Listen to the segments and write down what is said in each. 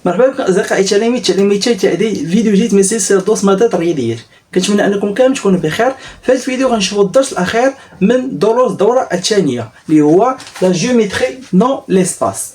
مرحبا بكم اصدقائي تلاميذ تاعي فيديو جديد من سلسله دوس مادات رياضيات. كنتمنى انكم كامل تكونوا بخير. في هذا الفيديو غنشوفوا الدرس الاخير من دروس الدوره الثانيه اللي هو لا جيومتري نو ليسباس.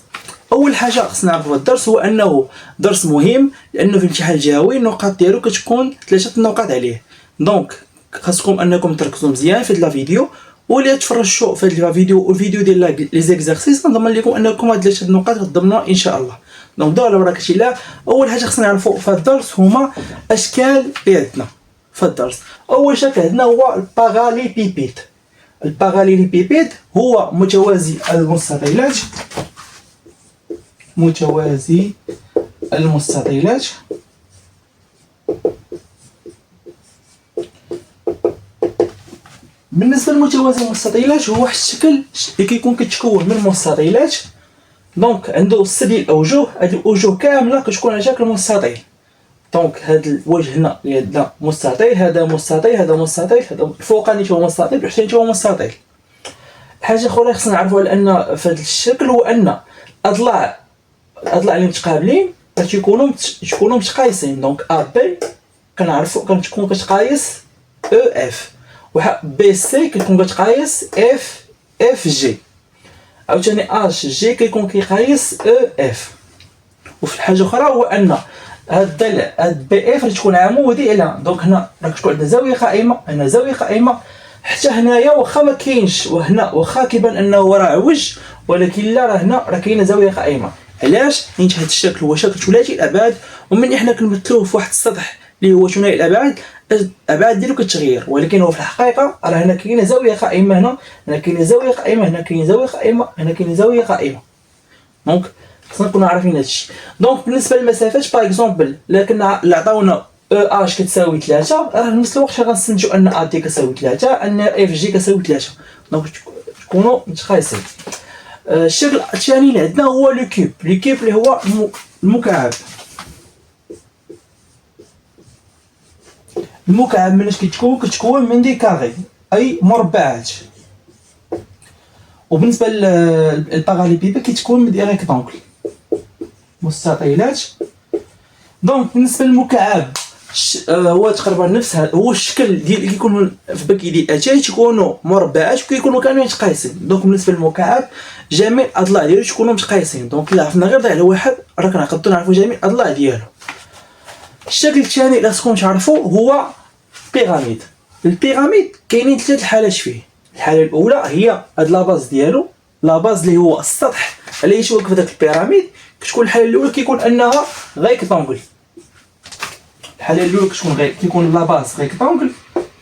اول حاجه خصنا نعرفوا الدرس هو انه درس مهم، لانه في الامتحان الجهوي النقاط ديالو كتكون 3 النقاط عليه. دونك خاصكم انكم تركزوا مزيان في هذا الفيديو، واللي تفرجوا في هذا الفيديو والفيديو ديال لي زيكزارسيس نضمن لكم انكم هاد 3 النقاط غتضمنوها ان شاء الله. دونك نبداو على بركه الله. اول حاجه خصنا نعرفوا في الدرس هما اشكال اللي عندنا في الدرس. اول شكل عندنا هو الباراليبيبيد. الباراليبيبيد هو متوازي المستطيلات، متوازي المستطيلات بالنسبه للمتوازي المستطيلات هو واحد الشكل اللي كيكون كيتكون من مستطيلات. دونك عنده 6 ديال الاوجه، هاد الاوجه كامله كتكون على شكل مستطيل. دونك هاد الوجه هنا اللي عندنا مستطيل، هذا مستطيل، هذا مستطيل، هذا الفوقاني هو مستطيل والتحتاني هو مستطيل. حاجه اخرى خصنا نعرفوا على ان في هذا الشكل هو ان اضلاع اللي متقابلين كيكونوا متقايسين. دونك ا بي كنعرفوا كتكون كتقايس او اف، و بي سي كتكون كتقايس اف جي، عاوتاني اش جي كيكون كيقايس او اف. وفي حاجه اخرى هو ان هاد الضلع هاد بي اف تكون عمودي على، دونك هنا راه كتكون عندنا زاويه قائمه، هنا زاويه قائمه، حتى هنايا واخا ما كاينش، وهنا واخا كيبان انه راه عوج، ولكن لا راه هنا راه كاينه زاويه قائمه. علاش؟ حيت هاد الشكل هو شكل ثلاثي الابعاد، ومن حنا كنمثلوه في واحد السطح اللي هو ثنائي الابعاد، الابعاد ديالو كتغير، ولكن هو في الحقيقه راه هنا كاينه زاويه قائمه، هنا كاينه زاويه قائمه، هنا كاينه زاويه قائمه، هنا كاينه زاويه قائمه. دونك خصنا نكونوا عارفين هادشي. دونك بالنسبه للمسافات باغ اكزومبل لكن عطاونا او اش كتساوي 3، راه في نفس الوقت غنستنتجوا ان ا دي كتساوي 3، ان اف جي كتساوي 3. دونك تكونوا متقايسين. الشكل الثاني اللي عندنا هو لو كيوب. لو كيوب اللي هو المكعب. المكعب مناش كتكون من دي كاري، اي مربعات. وبالنسبه للباراليبيبيد كتكون من دي ريكتانكل، مستطيلات. دونك بالنسبه للمكعب هو تقريبا نفس هو الشكل ديال اللي كيكونوا في باقي ديال الاتاي تيكونوا مربعات وكيكونوا كاملين متقايسين. دونك بالنسبه للمكعب جميع الاضلاع ديالو تكونوا متقايسين. دونك الا عرفنا غير على واحد راه كنقدروا نعرفوا جميع الاضلاع ديالو. الشكل الثاني اللي خصكم تعرفوا هو بيراميد. البيراميد كاينين 3 حالات فيه. الحاله الاولى هي هاد لاباز ديالو، لاباز اللي هو السطح اللي يتوقف داك البيراميد. كتكون الحاله الاولى كيكون انها ريكتانجل. الحاله الاولى كيكون لاباز ريكتانجل،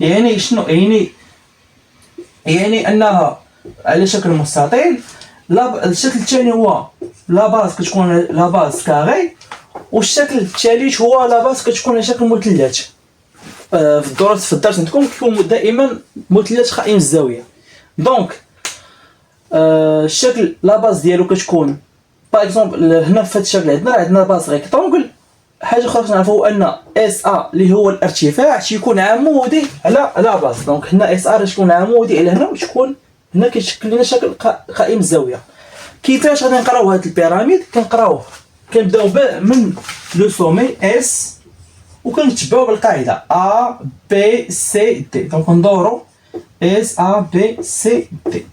يعني شنو يعني انها على شكل مستطيل. الشكل الثاني هو لاباز كتكون لاباز كاري، والشكل الثالث هو لاباز كتكون على شكل مثلث. في الدرس عندكم كيكون دائما مثلث قائم الزاويه. دونك الشكل لاباز ديالو كتكون باغ اكزومبل هنا في هذا الشكل عندنا باز ريكتانجل. حاجه اخرى خصنا نعرفوا ان اس ا اللي هو الارتفاع تيكون عمودي على لاباز. دونك هنا اس ا تكون عمودي على هنا، وتكون هنا كيشكل لنا شكل قائم الزاويه. كيفاش غادي نقراو هذا البيراميد؟ كنقراوه كنبداو من لو سومي اس وكنتبعوا بالقاعده ا بي سي دي. دونك ندوروا اس ا بي سي دي.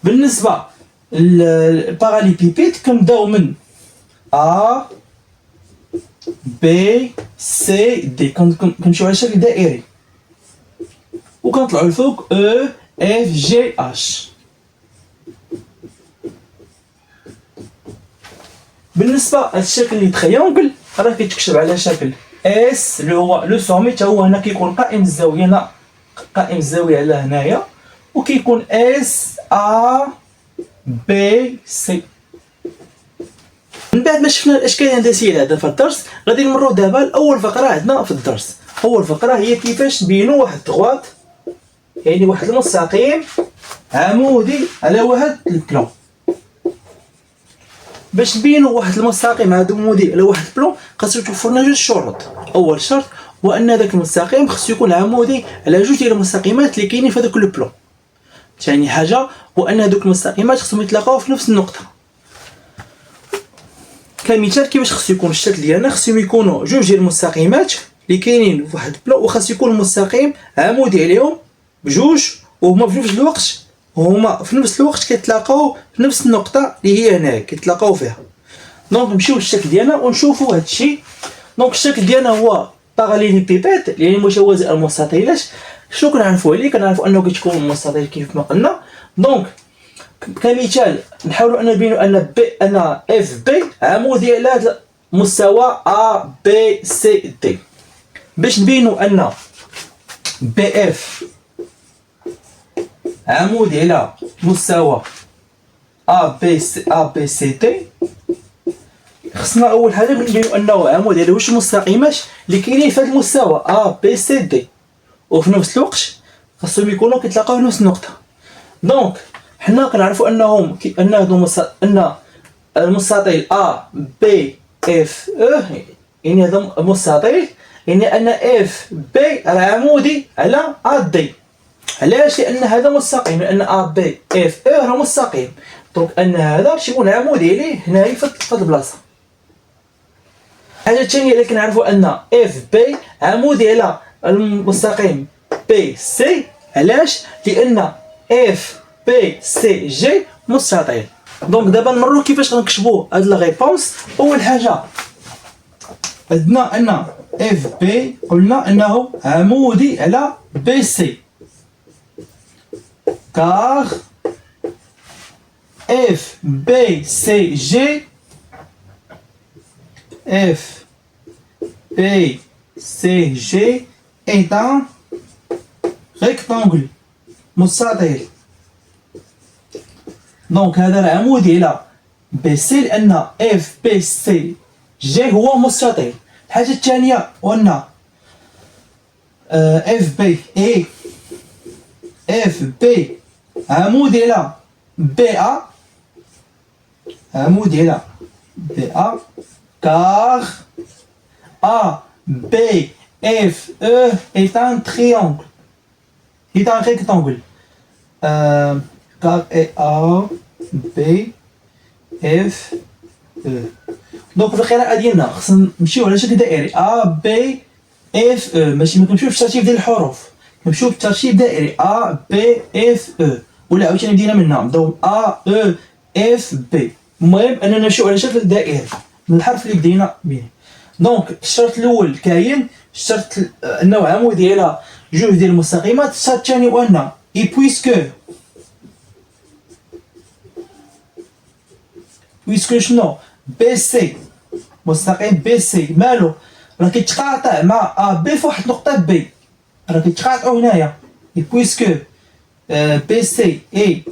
بالنسبه للباراليبيبيد كنبداو من ا بي سي دي، كنمشيو على شكل دائري وكنطلعوا الفوق او اف جي اش. بالنسبه للشكل اللي تريونغل راه كيتكتب على شكل اس اللي هو لو سومي، حتى هو هنا كيكون قائم الزاويه، هنا قائم الزاويه على هنايا، وكيكون اس ا بي سي. من بعد ما شفنا الاشكال الهندسيه هذا في الدرس، غادي نمروا دابا لاول فقره عندنا في الدرس. اول فقره هي كيفاش نبينوا واحد الدغواط، يعني واحد المستقيم عمودي على واحد البلون. باش نبينوا واحد المستقيم عمودي على واحد البلون خاصو توفر لنا 2 شروط. اول شرط هو ان داك المستقيم خصو يكون عمودي على 2 ديال المستقيمات اللي كاينين في هذاك البلون. ثاني حاجه هو ان هذوك المستقيمات خصهم يتلاقاو في نفس النقطه. كمثال كيفاش خصو يكون الشكل ديالنا، خصهم يكونوا جوج ديال المستقيمات اللي كاينين في واحد البلان، وخاص يكون المستقيم عمودي عليهم بجوج، وهما في نفس الوقت كيتلاقاو في نفس النقطه اللي هي هنايا كيتلاقاو فيها. دونك نمشيو للشكل ديالنا ونشوفوا هذا الشيء. دونك الشكل ديالنا هو باراليليبيبيد يعني متوازي المستطيلات. شنو كنعرفوا عليه؟ كنعرفوا انه كتكون مستطيل كيف ما قلنا. دونك كمثال نحاولوا ان نبينوا ان اف بي عمودي على هذا المستوى ا بي سي دي. باش نبينوا ان بي اف عمودي على مستوى ا بي سي دي، خصنا اول حاجه نبينوا انه عمودي على واش المستقيمات اللي كاينين في هذا المستوى ا بي سي دي، وفي نفس الوقت خصهم يكونوا كيتلاقاو في نفس النقطه. دونك حنا كنعرفوا ان المستطيل ا بي اف او يعني هذا المستطيل يعني ان اف بي راه عمودي على ا دي. علاش؟ لان هذا مستقيم، لان ا بي اف او راه مستقيم. دونك ان هذا تيكون عمودي عليه هنايا في هذه البلاصه. الحاجه الثانيه اللي كنعرفوا ان اف بي عمودي على المستقيم بي سي. علاش؟ لان اف بي سي جي مستطيل. دونك دابا نمروا كيفاش غنكتبوا هاد لا ريبونس. اول حاجه عندنا ان اف بي قلنا انه عمودي على بي سي، كار اف بي سي جي اف بي سي جي est un rectangle مستطيل. دونك هذا راه عمودي على بي سي لان اف بي سي جي هو مستطيل. الحاجه الثانيه قلنا اف بي اي اف بي عمودي على بي ا، عمودي على بي ا كار ا بي اف او est un triangle est un rectangle. كار اي ا بي اف او. دونك في القراءه ديالنا خصنا نمشيو على شكل دائري ا بي اف او، ماشي ما كنمشيوش بالترتيب ديال الحروف، كنمشيو بالترتيب دائري ا بي اف او. ولا عاوتاني بدينا من هنا نبداو ا او اف بي. المهم اننا نمشيو على شكل دائري من الحرف اللي بدينا به. دونك الشرط الاول كاين، الشرط انه عمودي على جوج ديال المستقيمات. الشرط الثاني هو ان اي بويسكو شنو بي سي مستقيم بي سي مالو راه كيتقاطع مع ا بي في واحد النقطه بي، راه كيتقاطعوا هنايا. بويسكو بي سي اي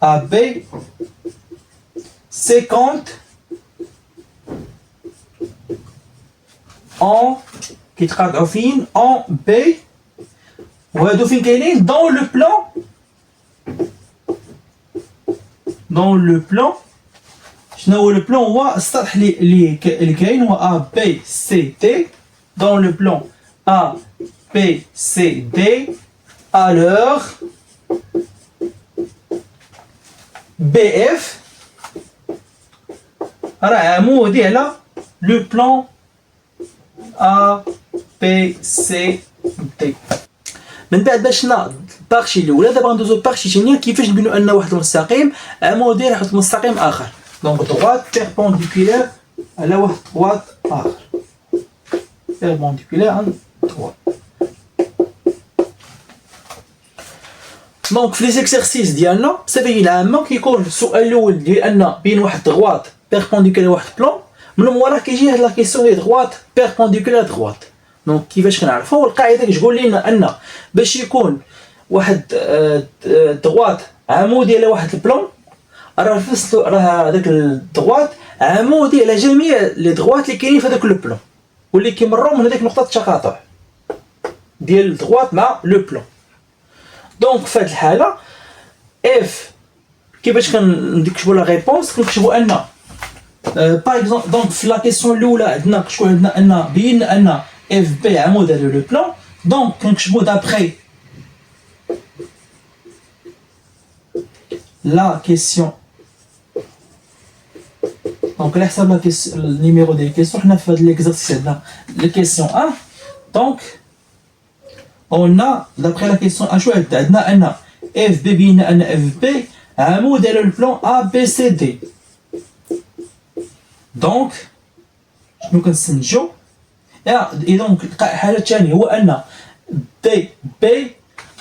ا بي 50 اون كيتقاطعوا فين اون بي، وهادو فين كاينين دون لو بلان. شنو هو لو بلان؟ هو السطح اللي كاين هو ا بي سي دي. دون لو بلان ا بي سي دي الوغ بي اف راه عمودي على لو بلان ا بي سي دي. من بعد باش البارتي الاولى دابا غندوزو البارتي الثانيه كيفاش نبينوا ان واحد المستقيم عمودي على واحد المستقيم اخر. دونك droite perpendiculaire على واحد droite اخر، perpendiculaire عن droite. دونك في لي زيكسيرسيس ديالنا بصفه العامه كيكون السؤال الاول ديال ان بين واحد droite perpendiculaire لواحد بلان، من موراه كيجي هاد لا كيسيون ديال droite perpendiculaire droite. دونك كيفاش كنعرفوا؟ القاعده كتقول لنا ان باش يكون واحد droite عمودي على واحد البلان راه هذاك الدغوات عمودي على جميع لي دغوات اللي كاينين في هذاك لو بلان واللي كيمروا من هذيك نقطه التقاطع ديال الدغوات مع لو بلان. دونك في هذه الحاله اف كيفاش كنكتبوا لا ريبونس؟ كنكتبوا ان باغ اكزومبل دونك في لا كيسيون الاولى عندنا شكون عندنا ان بين ان اف بي عمود على لو بلان. دونك كنكتبوا دابخي la question Donc, là, ça le numéro des questions. On a fait l'exercice là. La question 1. Donc, on a, d'après la question 1, on a FB بين أن FB عمود على le plan ABCD. Donc, شنو كنستنتجو؟ et donc الحالة الثانية هو أن DB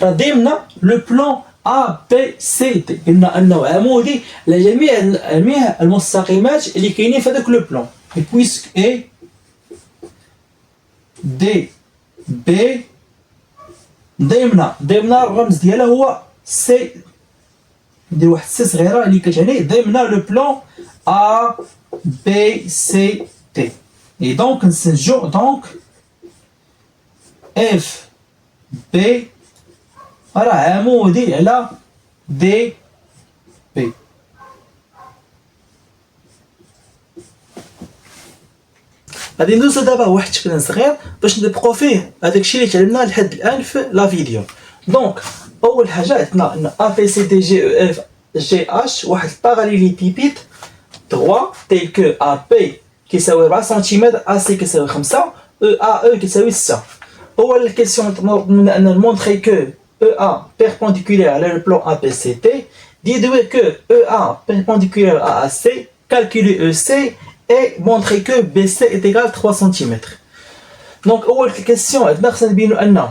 راه ضمن لو بلان ABCD. قلنا أنه عمودي على جميع المستقيمات اللي كاينين في هذاك لو بلان. et puisque A DB ضمن الرمز ديالها هو سي، ندير واحد سي صغيره اللي كتعني ضمن لو بلان A B C D. et donc نستنتجو دونك F B راه عمودي على دي بي. غادي ندوزو دابا واحد التكنيك صغير باش نطبقو فيه هذاك الشيء اللي تعلمناه لحد الان في لا فيديو. دونك اول حاجه عندنا ان ا بي سي دي جي او اف جي اتش واحد الباراليليبيد droit tel que AB كيساوي 4 سنتيمتر AC كيساوي 5 EAE كيساوي 6. اول الكيسيون من ان نمونطري كو EA perpendiculaire à le plan ABCD, déduire que EA perpendiculaire à AC, calculer EC et montrer que BC est égal à 3 cm. Donc, أول question, خصنا نبينو أن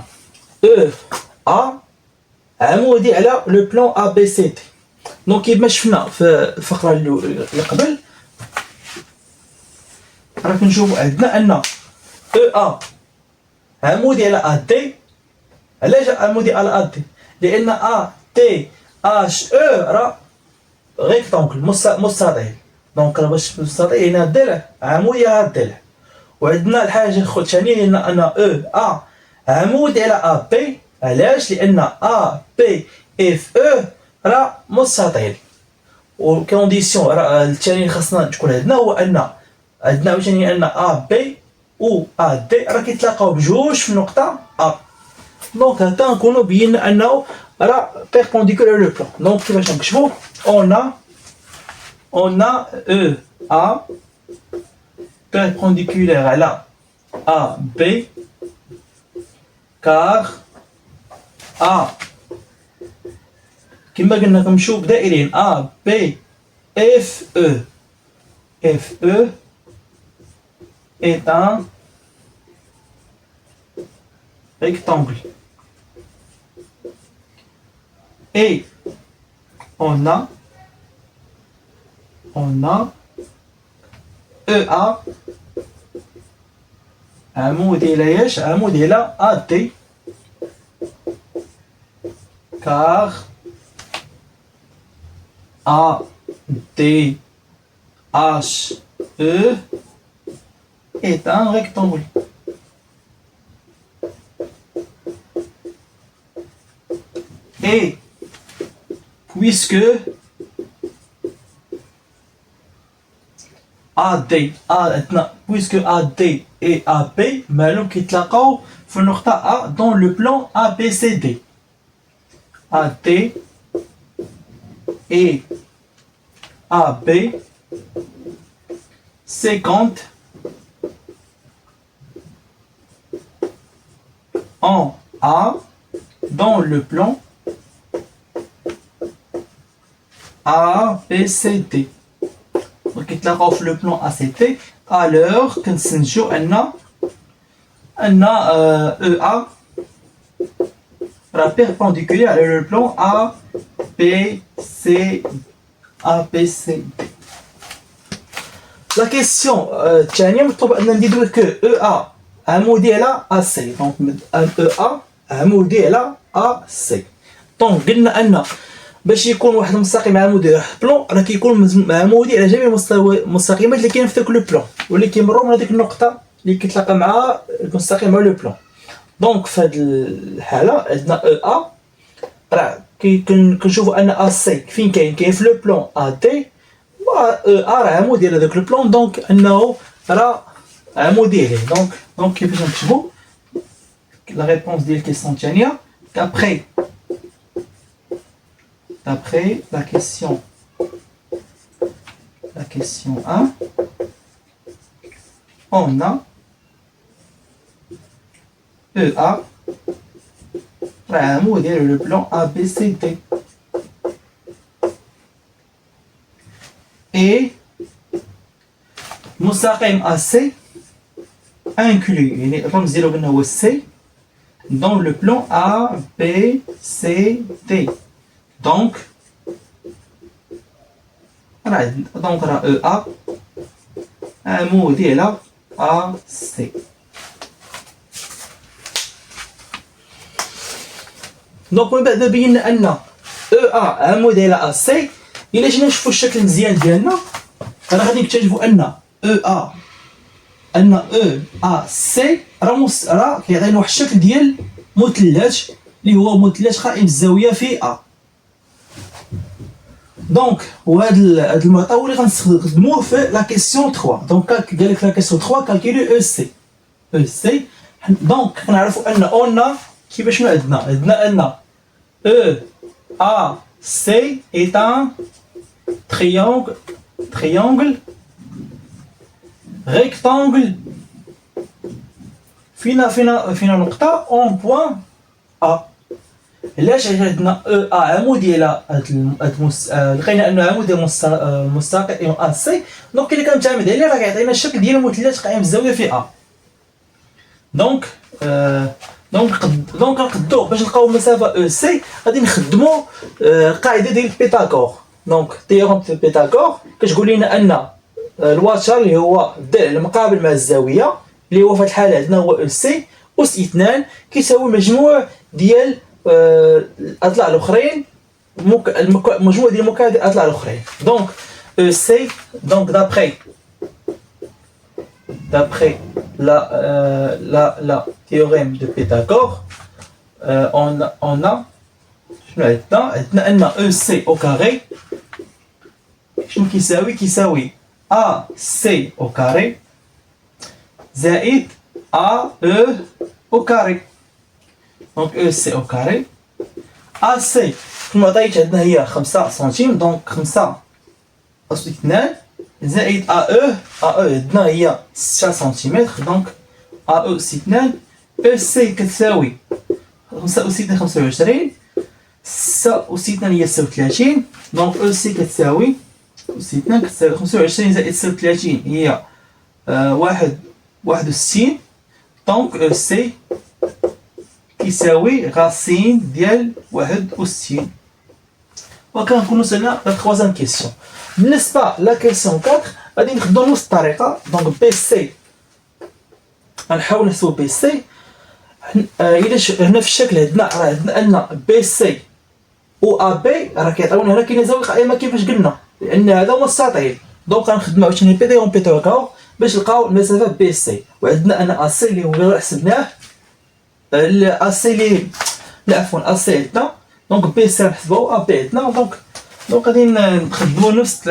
EA عمودي على le plan ABCD. Donc, كيما شفنا في الفقرة اللي قبل راه كنشوفو عندنا أن EA عمودي على AD. علاش عمودي على AD؟ لأن ATHE راه ريكتونكل مستطيل. دونك راه باش مستطيل هنا الضلع عمودي على الضلع. وعندنا الحاجة الثانية هي أن EA عمودي على AB. علاش؟ لأن ABFE راه مستطيل. والكونديسيون راه الثاني اللي خاصنا تكون عندنا هو أن عندنا عاوتاني أن AB و AD راه كيتلاقاو بجوج في النقطة A. دونك هكا نكونو بينا أنه راه بيربونديكولار لو بلان. دونك كيفاش نكتبو؟ on a EA perpendiculaire à la AB car A كما قلنا كنمشيو بدائرين A B F E. F E est un rectangle. Et on a EA عمودي إلى ايش؟ عمودي إلى AD car ADHE est un rectangle. Et puisque puisque AD et AB معلوم كيتلاقاو في النقطة A dans le plan ABCD. AD et AB 50 en A dans le plan ABCD. Donc كيتلاقاو في لو بلان ACT. alors كنستنتجو أن EA راه perpendiculaire على لو بلان ABCD. La question الثانية مطلوب أن نديرو كو EA عمودي على AC. دونك EA عمودي على AC. دونك قلنا أن باش يكون واحد المستقيم عمودي على بلون راه كيكون عمودي على جميع المستقيمات اللي كاين في داك لو بلون واللي كيمروا من هذيك النقطة اللي كيتلاقى مع المستقيم مع لو بلون. دونك في هذه الحالة عندنا EA راه كنشوفوا أن AC فين كاين في لو بلون AD و EA راه عمودي على داك لو بلون. دونك أنه راه عمودي عليه. دونك كيفاش نكتبوا لا ريبونس ديال الكيسيون الثانية؟ D'après la question la question 1, on a EA راه عمود ديال لو بلان A B C D et مستقيم AC inclus يعني الرمز ديالو قلنا هو C dans le plan A B C D donc راه EA عمود ديال AC. دونك من بعد بينا ان او ا عمود ديال ا سي. الا جينا نشوفوا الشكل مزيان ديالنا راه غادي نكتشفوا ان او ا سي راه كيعطينا واحد الشكل ديال مثلث اللي هو مثلث قائم الزاويه في ا. دونك وهذا المعطى هو اللي غنستخدموه في لا كيسيون 3. دونك قال لك لا كيسيون 3 كالكولي او سي. دونك كنعرفوا ان اون كيفاش شنو عندنا ان EAC est un triangle rectangle فينا نقطة اون بوان A. علاش عندنا EA عمود ديال لقينا انه عمود ديال مستقيم AC. دونك اللي كنتعامد عليه راه كيعطينا الشكل ديال مثلث قائم الزاوية في A. دونك نقدروا باش نلقاو المسافه او سي غادي نخدموا القاعده ديال بيتاغور. دونك تيورم ديال بيتاغور كتقول لنا ان الوتر اللي هو الضلع المقابل مع الزاويه اللي هو في هذه الحاله عندنا هو او سي اس 2 كيساوي مجموع ديال الاضلاع الاخرين مجموع ديال مكعب الاضلاع الاخرين. دونك او سي دونك d'après la théorème de Pythagore, on a عندنا EC au carré شنو كيساوي AC au carré زائد AE au carré. donc EC au carré AC المعطيات عندنا هي 5 سنتيم. دونك 5 أس 2 زائد AE عندنا هي 6 سنتيمتر. دونك AE أس 2 EC كتساوي 5 أس 2 25 6 أس 2 هي 36. دونك EC كتساوي أس 2 كتساوي 25 زائد 36 هي 61. دونك EC كيساوي غاسين ديال 61. وكنكونوا وصلنا لا تخوازيام كيسيون. بالنسبه لا كيسيون 4 غادي نخدموا نفس الطريقه. دونك بي سي غنحاول نحسبوا بي سي. الا هنا في الشكل عندنا ان بي سي و ا بي راه كيعطيونا هنا كاينه زاويه قائمه كيفاش قلنا لان هذا هو مستطيل. دونك غنخدموا عاوتاني بيتيغون بيتاغور باش نلقاو المسافه بي سي. وعندنا ان ا سي اللي هو حسبناه ا سي اللي لا عفوا ا سي عندنا. دونك بي سي نحسبوه ا بي عندنا. دونك غادي نخدموا نفس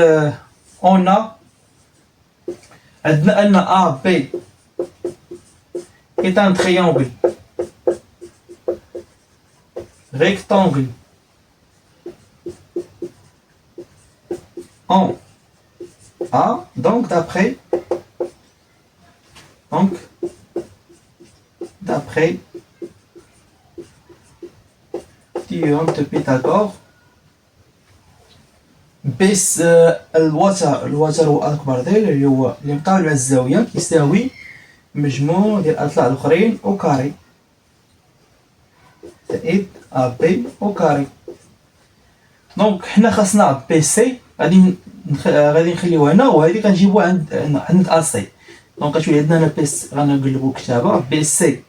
اون عندنا ان ا بي est un triangle rectangle en A. Donc d'après théorème de Pythagore بس الوتر هو اكبر ديال اللي هو اللي مقابل مع الزاويه كيساوي مجموع ديال الاضلاع الاخرين او كاري زائد ا بي او كاري. دونك حنا خاصنا بي سي غادي نخليوها هنا وهذه كنجيبوها عند ا سي. دونك كتولي عندنا هنا بي سي غنقلبو كتابه بي سي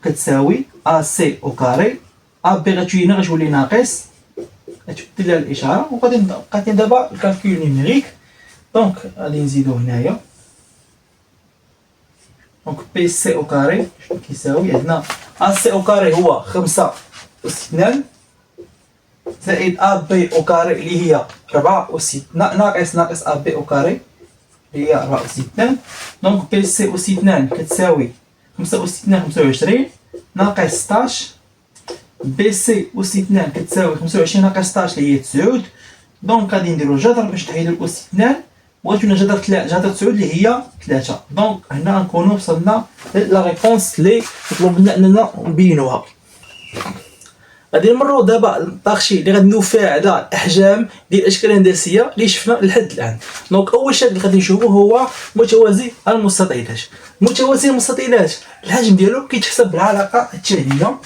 كتساوي ا سي او كاري. ا بي غتولي ناقص غتبدل لها الاشاره. وغادي دابا الكالكول نيميريك. دونك غادي نزيدو هنايا. دونك بي سي او كاري شنو كيساوي عندنا ا سي او كاري هو 5 أس 2 زائد ا بي او كاري اللي هي 4 أس 2 ناقص ا بي او كاري اللي هي 4 أس 2. دونك بي سي أس 2 كتساوي 5 أس 2 25 ناقص 16. بي سي أس 2 كتساوي 25 ناقص 16 اللي هي 9. دونك غادي نديرو الجذر باش نحيدو الأس 2 بغيت جذر جذر 9 اللي هي 3. دونك هنا نكونوا وصلنا لا ريبونس اللي طلب لنا اننا نبينوها. غادي نمروا دابا الطاغشي اللي غادي ندوي على الاحجام ديال الاشكال الهندسيه اللي شفنا لحد الان. دونك اول شكل غادي نشوفوا هو متوازي المستطيلات. متوازي المستطيلات الحجم ديالو كيتحسب بالعلاقه التاليه: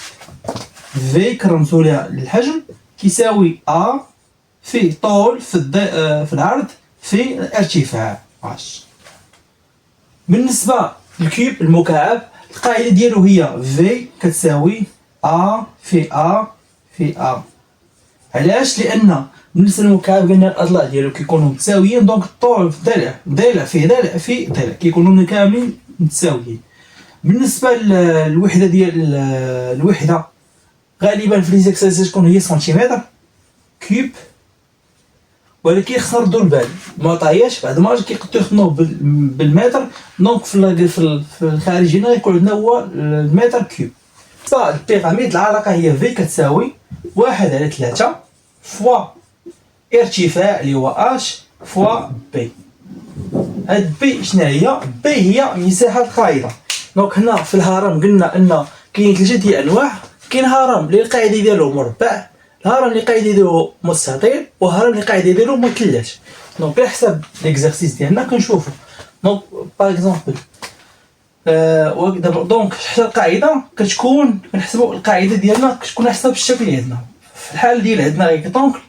في كنرمزوا لها للحجم كيساوي ا في طول في العرض في الارتفاع اش. بالنسبه للكيوب المكعب القاعده ديالو هي في كتساوي ا في ا في ا. علاش؟ لان بالنسبه للمكعب قلنا الاضلاع ديالو كيكونوا متساويين، دونك الطول في ضلع في ضلع في ضلع كيكونوا كاملين متساويين. بالنسبه للوحده ديال الوحده غالبا في ليزيكسيرسيس تكون هي سنتيمتر كيوب، ولكن خصنا نردوا البال المعطيات بعد ما كيقدروا يخدموا بالمتر. دونك في الخارج هنا غيكون عندنا هو المتر كيوب. البيراميد العلاقه هي في كتساوي 1/3 فوا ارتفاع اللي هو اش فوا بي. هاد بي شنو هي؟ بي هي مساحه القاعده. دونك هنا في الهرم قلنا ان كاين 3 ديال الانواع. كاين هرم اللي القاعده ديالو مربع، الهرم اللي القاعده ديالو مستطيل، وهرم اللي القاعده ديالو مثلث. دونك على حسب ليكزارسيس ديالنا كنشوفوا. دونك باغ اكزومبل دونك حتى القاعده كتكون كنحسبوا القاعده ديالنا كتكون على حسب الشكل ديالنا. في الحاله ديال عندنا ريكتونكل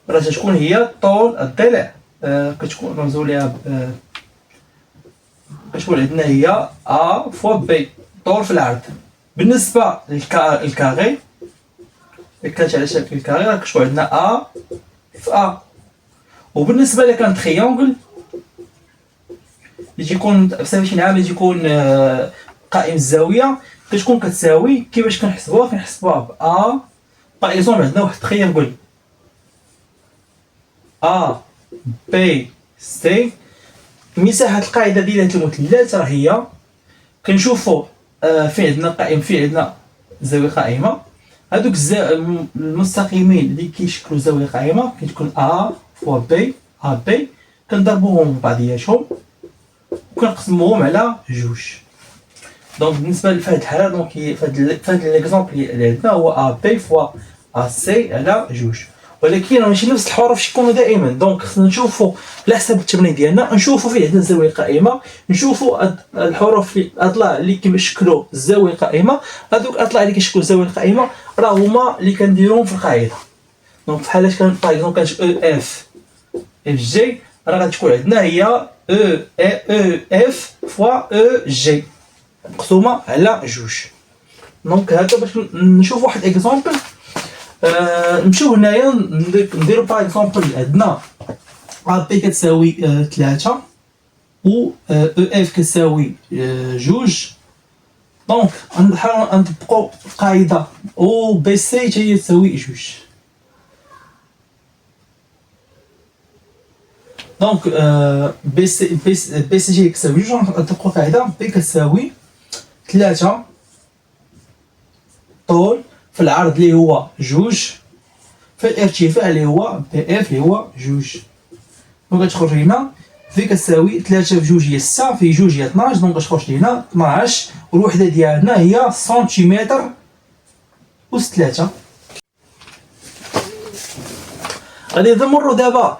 راه تكون هي طول الضلع كتكون رمزوا ليها كتكون عندنا هي ا فوا بي طول في العرض. بالنسبه للكاري كانت على شكل الكاري راه كتكون عندنا ا في ا. وبالنسبه لك كان تريونغل اللي تيكون بصفه عامه تيكون قائم الزاويه كتكون كتساوي كيفاش كنحسبوها ب ا. باغ اكزومبل عندنا واحد تريونغل ا بي سي. مساحه القاعده ديال المثلث راه هي كنشوفوا فين عندنا قائم فين عندنا زاويه قائمه. هذوك المستقيمين اللي كيشكلوا زاويه قائمه كتكون ا فوا بي ا بي كنضربوهم بعضياتهم وكنقسموهم على جوج. دونك بالنسبه لهاد الحاله دونك في هاد ليكزومبل اللي عندنا هو ا بي فوا ا سي على جوج. ولكن ماشي نفس الحروف يكونوا دائما. دونك خصنا نشوفوا على حسب التمرين ديالنا نشوفوا فيه عندنا زاويه قائمه، نشوفوا الحروف الاضلاع اللي كيشكلوا الزاويه القائمه. هذوك الاضلاع اللي كيشكلوا الزاويه القائمه راه هما اللي كنديروهم في القاعده. دونك في حالات كان باغ اكزومبل كانت او اف اف جي راه غتكون عندنا هي او اف فوا او جي مقسومه على جوج. دونك هذا باش نشوف واحد اكزومبل. نمشيو هنايا نديرو باغ اكزومبل عندنا ا بي كتساوي 3 و او اف كتساوي جوج. دونك غنحاولوا نطبقوا القاعده او بي سي هي تساوي جوج. دونك بي سي جي كتساوي جوج نطبقوا القاعده بي كتساوي 3 طول في العرض اللي هو جوج في الارتفاع اللي هو بي اف اللي هو جوج. دونك غتخرج لينا في كتساوي 3 في جوج هي 6 في جوج هي 12. دونك غتخرج لينا 12 والوحده ديالنا هي سنتيمتر أس 3. غادي نمروا دابا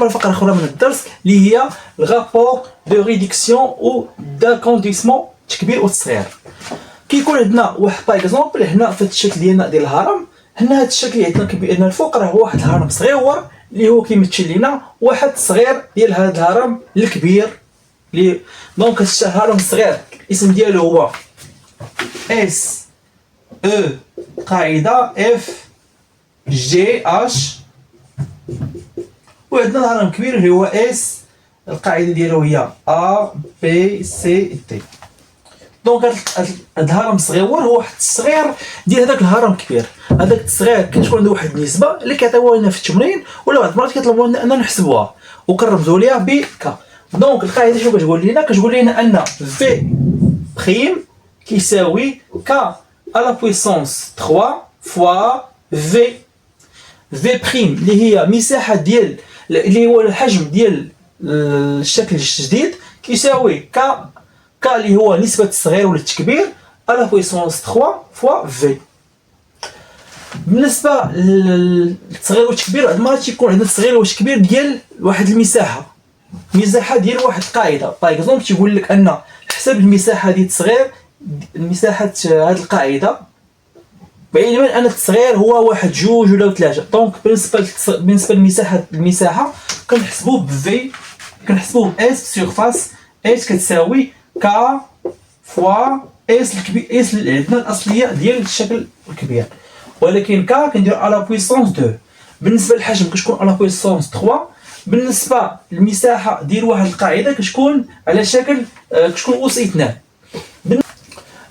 لفقره اخرى من الدرس اللي هي الرابور دو ريدكسيون او داكونديسمون التكبير والتصغير. كيكون عندنا واحد باغ اكزومبل هنا في الشكل ديالنا ديال الهرم. هنا هذا الشكل عندنا كيبان الفوق راه هو واحد الهرم صغيور اللي هو كيمثل لنا واحد الصغير ديال هذا الهرم الكبير اللي دونك الهرم الصغير الاسم ديالو هو اس او قاعده اف جي اش. وعندنا الهرم الكبير اللي هو اس القاعده ديالو هي ا بي سي دي. دونك هاد الهرم الصغير هو واحد الصغير ديال هذاك الهرم الكبير. هذاك الصغير كتكون عنده واحد النسبه اللي كيعطيوها لنا في التمرين ولا بعض المرات كيطلبوا لنا اننا نحسبوها وكنرمزوا ليها ب ك. دونك القاعده شنو كتقول لنا؟ كتقول لنا ان في بريم كيساوي ك على بويسونس 3 فوا في في بريم اللي هي مساحة ديال اللي هو الحجم ديال الشكل الجديد كيساوي ك اللي هو نسبة الصغير ولا التكبير على بويسونس 3 فوا في. بالنسبة للصغير والتكبير بعض المرات تيكون عندنا الصغير والتكبير ديال واحد المساحة ديال واحد القاعدة. باغ اكزومبل تيقول لك ان حسب المساحة ديال الصغير مساحة هاد القاعدة بعيدا ان التصغير هو 1 2 ولا 3. دونك بالنسبه للمساحه كنحسبوه بفي، كنحسبوه اس سيرفاس اس كتساوي ك فوا اس الكبير اس اللي عندنا الاصليه ديال الشكل الكبير، ولكن ك كندير على بويسونس 2. بالنسبه للحجم كتكون على بويسونس 3. بالنسبه للمساحه ديال واحد القاعده كتكون على شكل كتكون اس 2.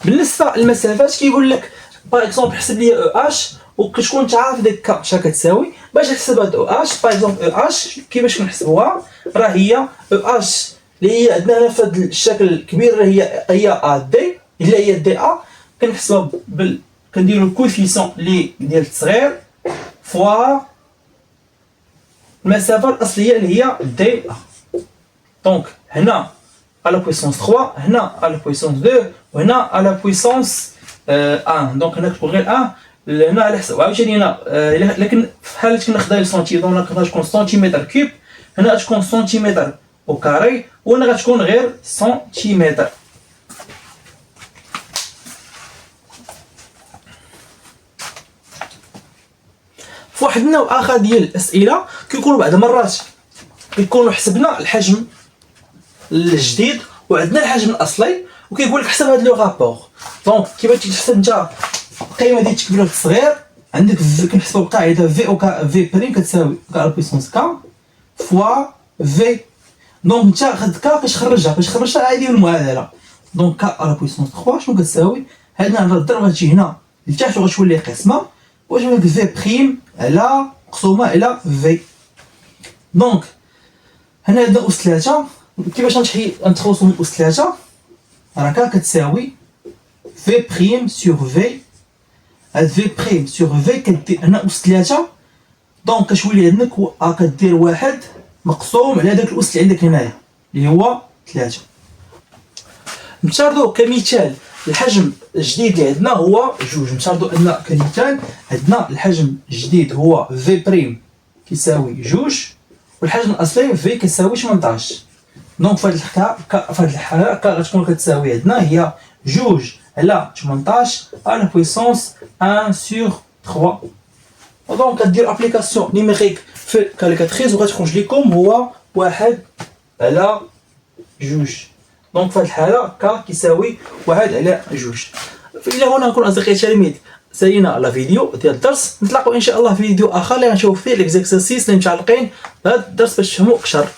بالنسبه للمسافات كيقول لك باغ اكزومبل حسب لي او اش وكتكون تعرف ديك ك شحال كتساوي. باش نحسب هاد او اش باغ اكزومبل او اش كيفاش كنحسبوها، راه هي او اش اللي هي عندنا هنا في هاد الشكل الكبير هي ا دي اللي هي دي ا كنحسبها كنديرو الكوفيسيون لي ديال التصغير فوا المسافه الاصليه اللي هي دي ا. دونك هنا على بويسونس 3 هنا على بويسونس 2 وهنا على بويسونس 1. دونك هنا كتكون غير 1 هنا على حسب عاوتاني هنا لكن في حاله كنا خداها السنتيمتر هنا كتبقى تكون سنتيمتر كيوب، هنا غتكون سنتيمتر او كاري وهنا غتكون غير سنتيمتر. فواحد النوع اخر ديال الاسئله كيكونوا بعض المرات كيكونوا حسبنا الحجم الجديد وعندنا الحجم الاصلي وكيقول لك حسب هذا لو رابور. دونك كيفاش تحسب انت القيمه ديال التكبير الصغير عندك كنحسبوا القاعده في او في بريم كتساوي على بويسونس ك فوا في. دونك انت خد ك باش تخرجها عادي بالمعادله. دونك ك على بويسونس 3 شنو كتساوي؟ هادنا الضرب غتجي هنا لتحت وغتولي قسمه وتجي لك في بريم على مقسومه على في. دونك هنا عندنا اس 3 كيفاش نتخلصوا من اس 3؟ راه ك كتساوي في بريم سور في. هاد في بريم سور في كدير هنا اس 3 دونك كتولي عندك كدير واحد مقسوم على داك الاس اللي عندك هنايا اللي هو 3. نفترضوا كمثال الحجم الجديد اللي عندنا هو 2. نفترضوا ان كمثال عندنا الحجم الجديد هو في بريم كيساوي 2 والحجم الاصلي في كيساوي 18. دونك في هاد الحاله غتكون كتساوي عندنا هي 2 على 18 على بويسونس 1 سور 3. دونك كدير ابليكاسيون نيميريك في الكالكاتريز وغتخرج لكم هو 1 على 2. دونك في هاد الحاله ك كيساوي 1 على 2. الى هنا نكون اصدقائي التلاميذ سالينا لا فيديو ديال الدرس. نتلاقاو ان شاء الله في فيديو اخر اللي غنشوف فيه ليكزيرسيس اللي متعلقين بهذا الدرس باش تفهموا اكثر.